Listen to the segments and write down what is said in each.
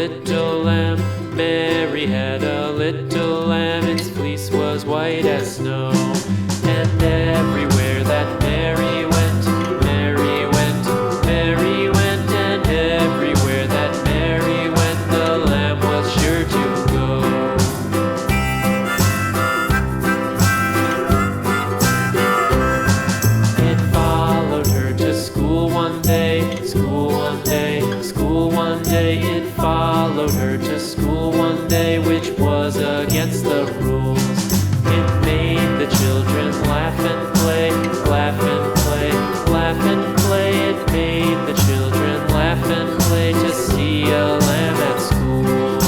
little lamb. Mary had a little lamb. Its fleece was white as snow. And everywhere that Mary went, Mary went, Mary went. And everywhere that Mary went, the lamb was sure to go. It followed her to school one day, school one day, school one day. It followed her to school one day, which was against the rules. It made the children laugh and play, laugh and play, laugh and play. It made the children laugh and play to see a lamb at school.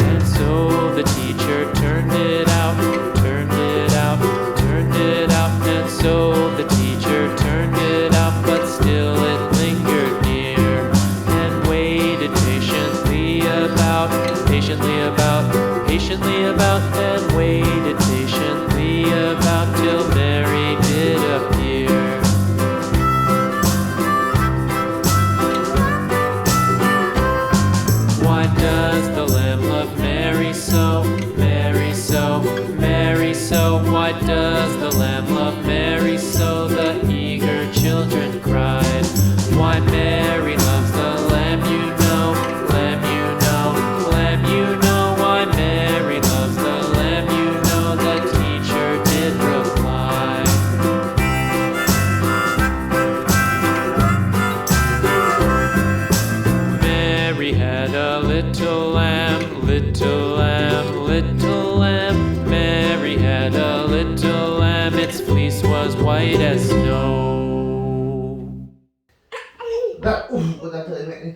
And so the teacher turned it out, turned it out, turned it out. And so the teacher turned it out, but still it lingered near and waited patiently about, patiently about, and waited patiently about till Mary did appear. Why does the lamb love Mary so, Mary so, Mary so? Why does the lamb love Mary so? The eager children cried. Why Mary loves the lamb, you know, lamb, you know, lamb, you know. Why Mary loves the lamb, you know, the teacher did reply. Mary had a little lamb, little lamb, little lamb. Mary had a little lamb. Its fleece was white as snow. Đã, con ra chơi mẹ đi.